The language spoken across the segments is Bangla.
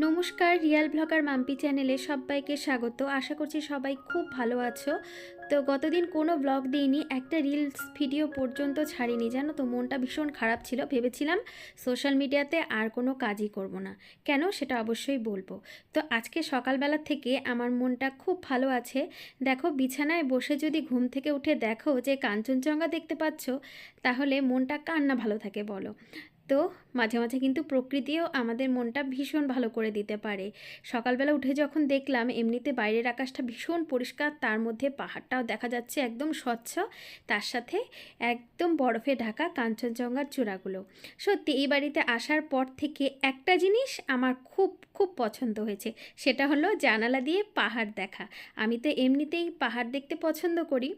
নমস্কার, রিয়াল ব্লগার মাম্পি চ্যানেলে সবাইকে স্বাগত। আশা করছি সবাই খুব ভালো আছো। তো গতদিন কোনো ব্লগ দিইনি, একটা রিলস ভিডিও পর্যন্ত ছাড়িনি, জানো তো। মনটা ভীষণ খারাপ ছিল, ভেবেছিলাম সোশ্যাল মিডিয়াতে আর কোনো কাজই করব না। কেন সেটা অবশ্যই বলবো। তো আজকে সকালবেলা থেকে আমার মনটা খুব ভালো আছে। দেখো, বিছানায় বসে যদি ঘুম থেকে উঠে দেখো যে কাঞ্চনজঙ্ঘা দেখতে পাচ্ছ, তাহলে মনটা কার না ভালো থাকে বলো। তো মাঝে মাঝে কিন্তু প্রকৃতিও আমাদের মনটা ভীষণ ভালো করে দিতে পারে। সকালবেলা উঠে যখন দেখলাম এমনিতে বাইরের আকাশটা ভীষণ পরিষ্কার, তার মধ্যে পাহাড়টাও দেখা যাচ্ছে একদম স্বচ্ছ, তার সাথে একদম বরফে ঢাকা কাঞ্চনজঙ্ঘার চূড়াগুলো। সত্যি এই বাড়িতে আসার পর থেকে একটা জিনিস আমার খুব খুব পছন্দ হয়েছে, সেটা হলো জানালা দিয়ে পাহাড় দেখা। আমি তো এমনিতেই পাহাড় দেখতে পছন্দ করি।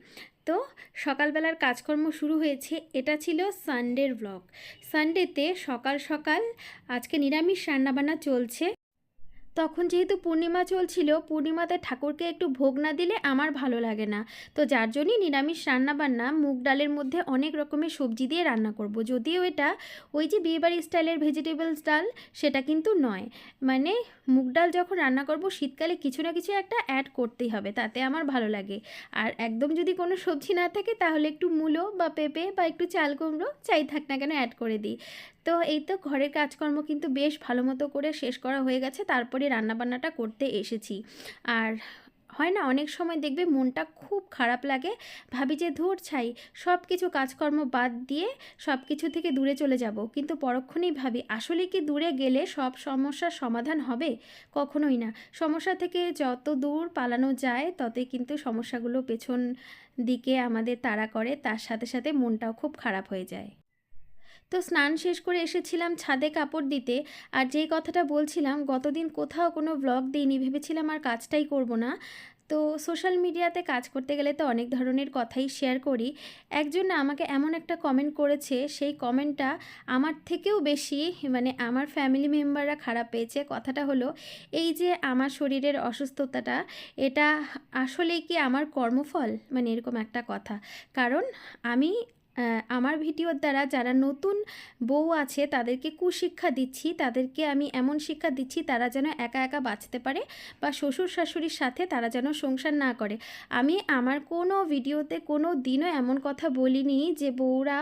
তো সকালবেলার কাজকর্ম শুরু হয়েছে। এটা ছিল সানডের ব্লগ। সানডেতে সকাল সকাল আজকে নিরামিষ রান্নাবান্না চলছে। তখন যেহেতু পূর্ণিমা চলছিল, পূর্ণিমাতে ঠাকুরকে একটু ভোগ না দিলে আমার ভালো লাগে না। তো যার জন্যই নিরামিষ রান্নাবান্না, মুগ ডালের মধ্যে অনেক রকমের সবজি দিয়ে রান্না করব। যদিও এটা ওই যে বিয়েবাড়ি স্টাইলের ভেজিটেবলস ডাল, সেটা কিন্তু নয়। মানে মুগ ডাল যখন রান্না করব শীতকালে কিছু না কিছু একটা অ্যাড করতেই হবে, তাতে আমার ভালো লাগে। আর একদম যদি কোনো সবজি না থাকে তাহলে একটু মূলো বা পেঁপে বা একটু চাল কুমড়ো যাই থাক না কেন অ্যাড করে দিই। তো এই তো ঘরের কাজকর্ম কিন্তু বেশ ভালো মতো করে শেষ করা হয়ে গেছে, তারপরে রান্নাবান্নাটা করতে এসেছি। আর হয় না, অনেক সময় দেখবে মনটা খুব খারাপ লাগে, ভাবি যে ধুর ছাই, সব কিছু কাজকর্ম বাদ দিয়ে সব কিছু থেকে দূরে চলে যাব। কিন্তু পরক্ষণেই ভাবি, আসলে কি দূরে গেলে সব সমস্যার সমাধান হবে? কখনোই না। সমস্যা থেকে যত দূর পালানো যায় ততই কিন্তু সমস্যাগুলো পেছন দিকে আমাদের তাড়া করে, তার সাথে সাথে মনটাও খুব খারাপ হয়ে যায়। তো স্নান শেষ করে এসেছিলাম ছাদে কাপড় দিতে। আর যেই কথাটা বলছিলাম, গতদিন কোথাও কোনো ব্লগ দিইনি, ভেবেছিলাম আর কাজটাই করব না। তো সোশ্যাল মিডিয়াতে কাজ করতে গেলে তো অনেক ধরনের কথাই শেয়ার করি। একজন না আমাকে এমন একটা কমেন্ট করেছে, সেই কমেন্টটা আমার থেকেও বেশি মানে আমার ফ্যামিলি মেম্বাররা খারাপ পেয়েছে। কথাটা হলো এই যে আমার শরীরের অসুস্থতাটা, এটা আসলেই কি আমার কর্মফল, মানে এরকম একটা কথা। কারণ আমি আমার ভিডিওর দ্বারা যারা নতুন বউ আছে তাদেরকে কুশিক্ষা দিচ্ছি, তাদেরকে আমি এমন শিক্ষা দিচ্ছি তারা যেন একা একা বাঁচতে পারে, বা শ্বশুর শাশুড়ির সাথে তারা যেন সংসার না করে। আমি আমার কোনো ভিডিওতে কোনো দিনও এমন কথা বলিনি যে বউরা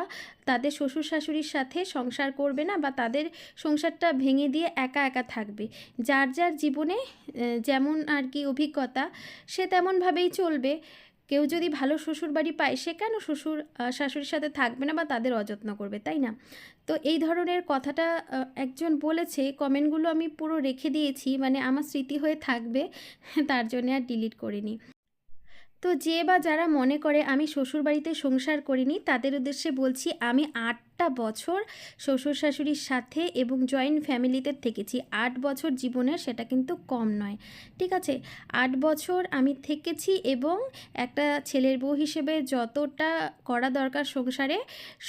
তাদের শ্বশুর শাশুড়ির সাথে সংসার করবে না বা তাদের সংসারটা ভেঙে দিয়ে একা একা থাকবে। যার যার জীবনে যেমন আর কি অভিজ্ঞতা, সে তেমনভাবেই চলবে। কেউ যদি ভালো শ্বশুরবাড়ি পায়, সে কেন শ্বশুর শাশুড়ির সাথে থাকবে না বা তাদের অযত্ন করবে, তাই না? তো এই ধরনের কথাটা একজন বলেছে, কমেন্টগুলো আমি পুরো রেখে দিয়েছি, মানে আমার স্মৃতি হয়ে থাকবে। তার জন্যে আর ডিলিট করিনি। তো যে বা যারা মনে করে আমি শ্বশুরবাড়িতে সংসার করিনি, তাদের উদ্দেশ্যে বলছি, আমি 8টা বছর শ্বশুর শাশুড়ির সাথে এবং জয়েন্ট ফ্যামিলিতে থেকেছি। 8 বছর জীবনে, সেটা কিন্তু কম নয়, ঠিক আছে? 8 বছর আমি থেকেছি এবং একটা ছেলের বউ হিসেবে যতটা করা দরকার সংসারে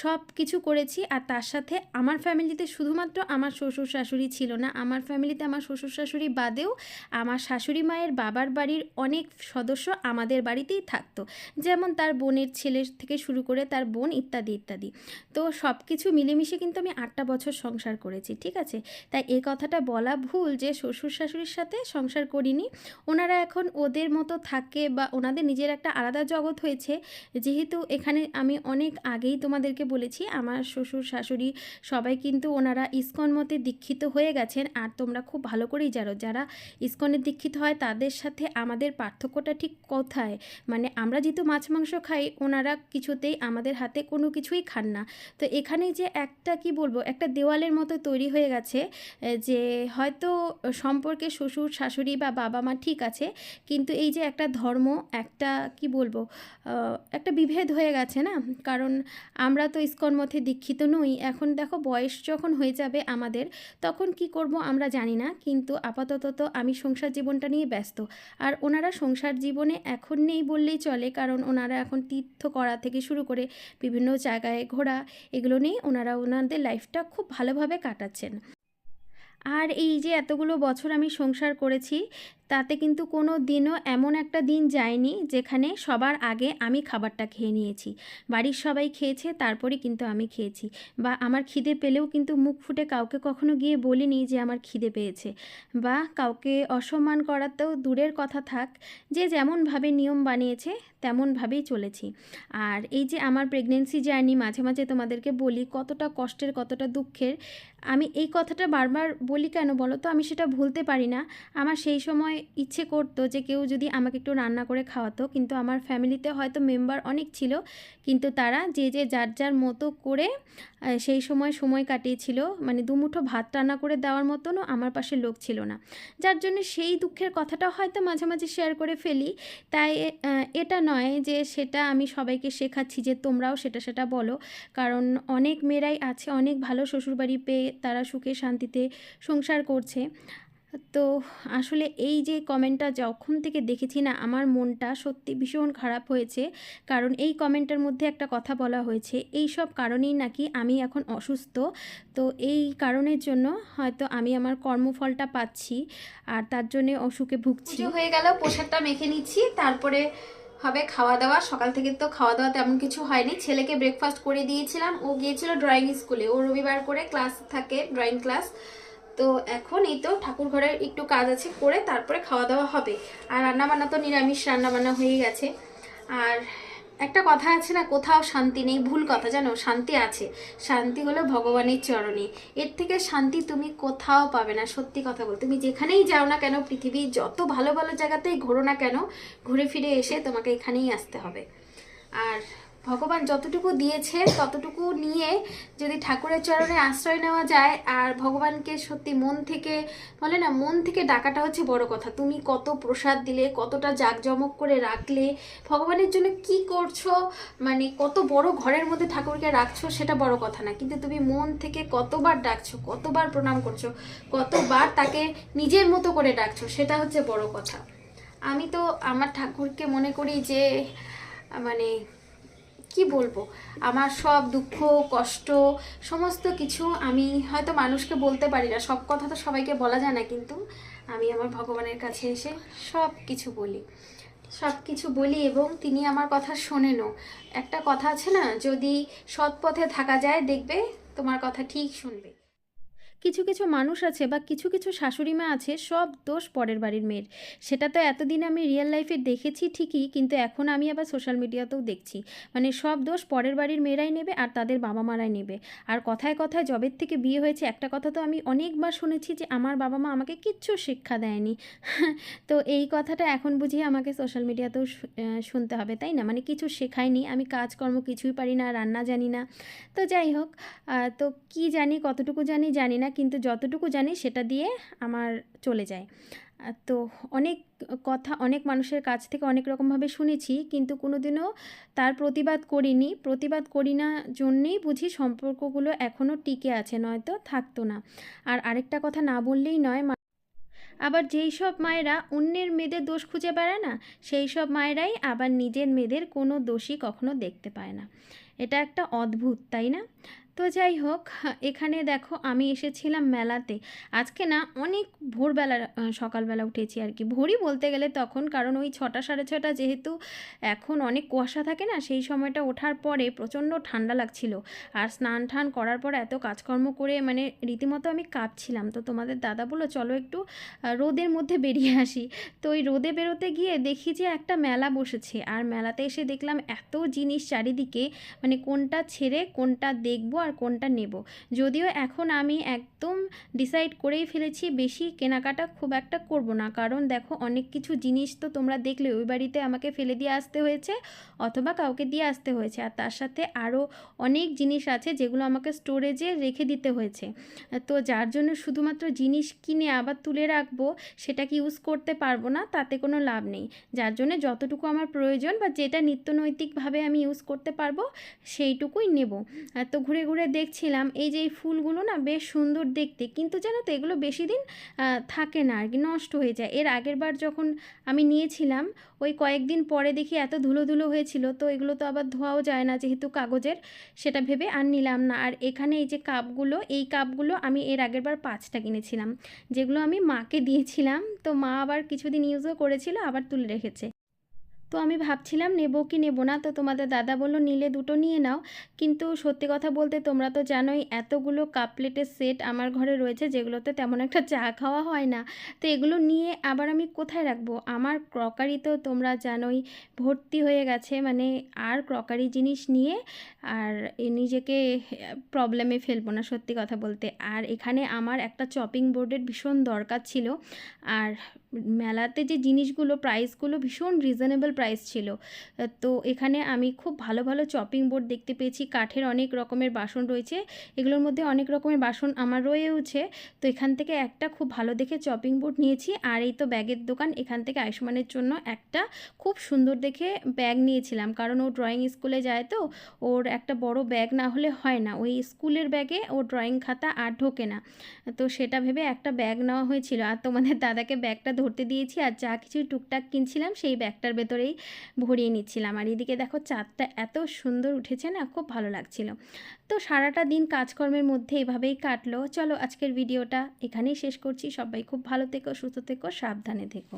সব কিছু করেছি। আর তার সাথে আমার ফ্যামিলিতে শুধুমাত্র আমার শ্বশুর শাশুড়ি ছিল না, আমার ফ্যামিলিতে আমার শ্বশুর শাশুড়ি বাদেও আমার শাশুড়ি মায়ের বাবার বাড়ির অনেক সদস্য আমাদের বাড়িতেই থাকতো। যেমন তার বোনের ছেলে থেকে শুরু করে তার বোন ইত্যাদি ইত্যাদি। তো সব কিছু মিলেমিশে কিন্তু আমি 8টা বছর সংসার করেছি, ঠিক আছে? তাই এই কথাটা বলা ভুল যে শ্বশুর শাশুড়ির সাথে সংসার করিনি। ওনারা এখন ওদের মতো থাকে বা ওনাদের নিজের একটা আলাদা জগৎ হয়েছে। যেহেতু এখানে আমি অনেক আগেই তোমাদেরকে বলেছি, আমার শ্বশুর শাশুড়ি সবাই কিন্তু ওনারা ইসকন মতে দীক্ষিত হয়ে গেছেন। আর তোমরা খুব ভালো করেই জানো, যারা ইসকনে দীক্ষিত হয় তাদের সাথে আমাদের পার্থক্যটা ঠিক কোথায়। মানে আমরা যেহেতু মাছ মাংস খাই, ওনারা কিছুতেই আমাদের হাতে কোনো কিছুই খান না। তো এখানে যে একটা কি বলবো, একটা দেওয়ালের মতো তৈরি হয়ে গেছে, যে হয়তো সম্পর্কে শ্বশুর শাশুড়ি বা বাবা মা ঠিক আছে, কিন্তু এই যে একটা ধর্ম, একটা কি বলবো, একটা বিভেদ হয়ে গেছে না। কারণ আমরা তো ইসকন মতে দীক্ষিত নই। এখন দেখো, বয়স যখন হয়ে যাবে আমাদের, তখন কি করব আমরা জানি না, কিন্তু আপাতত তো আমি সংসার জীবনটা নিয়ে ব্যস্ত। আর ওনারা সংসার জীবনে এখন নেই বললেই চলে, কারণ ওনারা এখন তীর্থ করা থেকে শুরু করে বিভিন্ন জায়গায় ঘোরা, এগুলো নিয়ে ওনারা ওনাদের লাইফটা খুব ভালোভাবে কাটাচ্ছেন। আর এই যে এতগুলো বছর আমি সংসার করেছি, তাতে কিন্তু কোনো দিনও এমন একটা দিন যায়নি যেখানে সবার আগে আমি খাবারটা খেয়ে নিয়েছি। বাড়ির সবাই খেয়েছে, তারপরে কিন্তু আমি খেয়েছি। বা আমার খিদে পেলেও কিন্তু মুখ ফুটে কাউকে কখনো গিয়ে বলিনি যে আমার খিদে পেয়েছে। বা কাউকে অসম্মান করাতেও দূরের কথা থাক, যে যেমনভাবে নিয়ম বানিয়েছে তেমনভাবেই চলেছি। আর এই যে আমার প্রেগনেন্সি জার্নি, মাঝে মাঝে তোমাদেরকে বলি কতটা কষ্টের, কতটা দুঃখের। আমি এই কথাটা বারবার বলি কেন বলো তো? আমি সেটা ভুলতে পারি না। আমার সেই সময় ইচ্ছে করতো যে কেউ যদি আমাকে একটু রান্না করে খাওয়াতো, কিন্তু আমার ফ্যামিলিতে হয়তো মেম্বার অনেক ছিল, কিন্তু তারা যে যার যার মতো করে সেই সময় কাটিয়েছিল। মানে দুমুঠো ভাত রান্না করে দেওয়ার মতনও আমার পাশে লোক ছিল না, যার জন্য সেই দুঃখের কথাটা হয়তো মাঝে মাঝে শেয়ার করে ফেলি। তাই এটা নয় যে সেটা আমি সবাইকে শেখাচ্ছি যে তোমরাও সেটা বলো, কারণ অনেক মেয়েরাই আছে অনেক ভালো শ্বশুরবাড়ি পেয়ে তারা সুখে শান্তিতে সংসার করছে। তো আসলে এই যে কমেন্টটা যখন থেকে দেখেছি না, আমার মনটা সত্যি ভীষণ খারাপ হয়েছে। কারণ এই কমেন্টের মধ্যে একটা কথা বলা হয়েছে, এই সব কারণেই নাকি আমি এখন অসুস্থ। তো এই কারণের জন্য হয়তো আমি আমার কর্মফলটা পাচ্ছি, আর তার জন্যে অসুখে ভুগছি। পুজো হয়ে গেল, প্রসাদটা মেখে নিচ্ছি, তারপরে হবে খাওয়া দাওয়া। সকাল থেকে তো খাওয়া দাওয়া তেমন কিছু হয়নি। ছেলেকে ব্রেকফাস্ট করে দিয়েছিলাম, ও গিয়েছিল ড্রয়িং স্কুলে, ও রবিবার করে ক্লাস থাকে, ড্রয়িং ক্লাস। তো এখন এই তো ঠাকুর ঘরের একটু কাজ আছে, করে তারপরে খাওয়া দাওয়া হবে। আর রান্নাবান্না তো নিরামিষ রান্নাবান্না হয়ে গেছে। আর একটা কথা আছে না, কোথাও শান্তি নেই, ভুল কথা জানো, শান্তি আছে। শান্তি হলো ভগবানের চরণে, এর থেকে শান্তি তুমি কোথাও পাবে না। সত্যি কথা বলতে, তুমি যেখানেই যাও না কেন, পৃথিবীর যত ভালো ভালো জায়গাতেই ঘোরো না কেন, ঘুরে ফিরে এসে তোমাকে এখানেই আসতে হবে। আর ভগবান যতটুকু দিয়েছে ততটুকু নিয়ে যদি ঠাকুরের চরণে আশ্রয় নেওয়া যায়, আর ভগবানকে সত্যি মন থেকে, বলে না, মন থেকে ডাকাটা হচ্ছে বড় কথা। তুমি কত প্রসাদ দিলে, কতটা জাঁকজমক করে রাখলে, ভগবানের জন্য কি করছো, মানে কত বড় ঘরের মধ্যে ঠাকুরকে রাখছো, সেটা বড় কথা না, কিন্তু তুমি মন থেকে কতবার ডাকছো, কতবার প্রণাম করছো, কতবার তাকে নিজের মতো করে ডাকছো, সেটা হচ্ছে বড় কথা। আমি তো আমার ঠাকুরকে মনে করি যে, মানে কি বলবো, আমার সব দুঃখ কষ্ট সমস্ত কিছু আমি হয়তো মানুষকে বলতে পারি না, সব কথা তো সবাইকে বলা যায় না, কিন্তু আমি আমার ভগবানের কাছে এসে সব কিছু বলি, সব কিছু বলি, এবং তিনি আমার কথা শোনেনও। একটা কথা আছে না, যদি সৎ পথে থাকা যায় দেখবে তোমার কথা ঠিক শুনবে। কিছু কিছু মানুষ আছে বা কিছু কিছু শাশুড়ি মা আছে, সব দোষ পরের বাড়ির মেয়ের। সেটা তো এতদিন আমি রিয়েল লাইফে দেখেছি ঠিকই, কিন্তু এখন আমি আবার সোশ্যাল মিডিয়াতেও দেখছি। মানে সব দোষ পরের বাড়ির মেয়েরাই নেবে আর তাদের বাবা মারাই নেবে। আর কথায় কথায় জবের থেকে বিয়ে হয়েছে, একটা কথা তো আমি অনেকবার শুনেছি যে আমার বাবা মা আমাকে কিচ্ছু শিক্ষা দেয়নি। তো এই কথাটা এখন বুঝিয়ে আমাকে সোশ্যাল মিডিয়াতেও শুনতে হবে, তাই না? মানে কিছু শেখায়নি, আমি কাজকর্ম কিছুই পারি না, রান্না জানি না। তো যাই হোক, তো কি জানি, কতটুকু জানি জানি না, কিন্তু যতটুকু জানি সেটা দিয়ে আমার চলে যায়। তো অনেক কথা অনেক মানুষের কাছ থেকে অনেক রকমভাবে শুনেছি, কিন্তু কোনোদিনও তার প্রতিবাদ করিনি। প্রতিবাদ করি না জন্যেই বুঝি সম্পর্কগুলো এখনও টিকে আছে, নয়তো থাকতো না। আর আরেকটা কথা না বললেই নয়, আবার যেই সব মায়েরা অন্যের মেয়েদের দোষ খুঁজে বেড়ায় না, সেই সব মায়েরাই আবার নিজের মেয়েদের কোনো দোষই কখনো দেখতে পায় না। এটা একটা অদ্ভুত, তাই না? তো যাই হোক, এখানে দেখো আমি এসেছিলাম মেলাতে। আজকে না অনেক ভোরবেলা, সকালবেলা উঠেছি আর কি, ভোরই বলতে গেলে তখন, কারণ ওই 6টা সাড়ে 6টা, যেহেতু এখন অনেক কুয়াশা থাকে না, সেই সময়টা ওঠার পরে প্রচণ্ড ঠান্ডা লাগছিল। আর স্নান টান করার পর এত কাজকর্ম করে মানে রীতিমতো আমি কাঁপছিলাম। তো তোমাদের দাদা বললো চলো একটু রোদের মধ্যে বেরিয়ে আসি। তো ওই রোদে বেরোতে গিয়ে দেখি যে একটা মেলা বসেছে, আর মেলাতে এসে দেখলাম এত জিনিস চারিদিকে, মানে কোনটা ছেড়ে কোনটা দেখবো আর কোনটা নেব। যদিও এখন আমি একদম ডিসাইড করেই ফেলেছি বেশি কেনাকাটা খুব একটা করব না, কারণ দেখো অনেক কিছু জিনিস তো তোমরা দেখলে ওই বাড়িতে আমাকে ফেলে দিয়ে আসতে হয়েছে অথবা কাউকে দিয়ে আসতে হয়েছে, আর তার সাথে আরও অনেক জিনিস আছে যেগুলো আমাকে স্টোরেজে রেখে দিতে হয়েছে। তো যার জন্য শুধুমাত্র জিনিস কিনে আবার তুলে রাখবো, সেটা কি ইউজ করতে পারবো না, তাতে কোনো লাভ নেই। যার জন্য যতটুকু আমার প্রয়োজন বা যেটা নিত্যনৈতিকভাবে আমি ইউজ করতে পারবো সেইটুকুই নেব। তো ঘুরে ঘুরে দেখছিলাম এই যে এই ফুলগুলো না বেশ সুন্দর দেখতে, দেখতে, কিন্তু জানো তো এগুলো বেশি দিন থাকে না আর কি, নষ্ট হয়ে যায়। এর আগের বার যখন আমি নিয়েছিলাম ওই কয়েকদিন পরে দেখি এত ধুলো ধুলো হয়েছিল, তো এগুলো তো আবার ধোয়াও যায় না যেহেতু কাগজের, সেটা ভেবে আর নিলাম না। আর এখানে এই যে কাপগুলো, এই কাপগুলো আমি এর আগের বার 5টা কিনেছিলাম, যেগুলো আমি মাকে দিয়েছিলাম, তো মা আবার কিছুদিন ইউজও করেছিল আবার তুলে রেখেছে। তো আমি ভাবছিলাম নেব কি নেব না, তো তোমাদের দাদা বলল নিলে দুটো নিয়ে নাও। কিন্তু সত্যি কথা বলতে তোমরা তো জানোই এতগুলো কাপ প্লেটের সেট আমার ঘরে রয়েছে যেগুলোতে তেমন একটা চা খাওয়া হয় না, তো এগুলো নিয়ে আবার আমি কোথায় রাখবো? আমার ক্রকারি তো তোমরা জানোই ভর্তি হয়ে গেছে, মানে আর ক্রকারি জিনিস নিয়ে আর নিজেকে প্রবলেমে ফেলবো না সত্যি কথা বলতে। আর এখানে আমার একটা চপিং বোর্ডের ভীষণ দরকার ছিল, আর মেলাতে যে জিনিসগুলো প্রাইসগুলো ভীষণ রিজনেবল প্রাইস ছিল। তো এখানে আমি খুব ভালো ভালো চপিং বোর্ড দেখতে পেয়েছি, কাঠের অনেক রকমের বাসন রয়েছে, এগুলোর মধ্যে অনেক রকমের বাসন আমার রয়েওছে। তো এখান থেকে একটা খুব ভালো দেখে চপিং বোর্ড নিয়েছি। আর এই তো ব্যাগের দোকান, এখান থেকে আয়ুষ্মানের জন্য একটা খুব সুন্দর দেখে ব্যাগ নিয়েছিলাম, কারণ ও ড্রয়িং স্কুলে যায়, তো ওর একটা বড় ব্যাগ না হলে হয় না, ওই স্কুলের ব্যাগে ও ড্রয়িং খাতা আর ঢোকে না, তো সেটা ভেবে একটা ব্যাগ নেওয়া হয়েছিল। আর তোমাদের দাদাকে ব্যাগটা ধরতে দিয়েছি, আর যা কিছু টুকটাক কিনছিলাম সেই ব্যাগটার ভেতরেই ভরিয়ে নিচ্ছিলাম। আর এদিকে দেখো চাঁদটা এত সুন্দর উঠেছে না, খুব ভালো লাগছিল। তো সারাটা দিন কাজকর্মের মধ্যে এভাবেই কাটলো। চলো আজকের ভিডিওটা এখানেই শেষ করছি। সবাই খুব ভালো থেকো, সুস্থ থেকো, সাবধানে থেকো।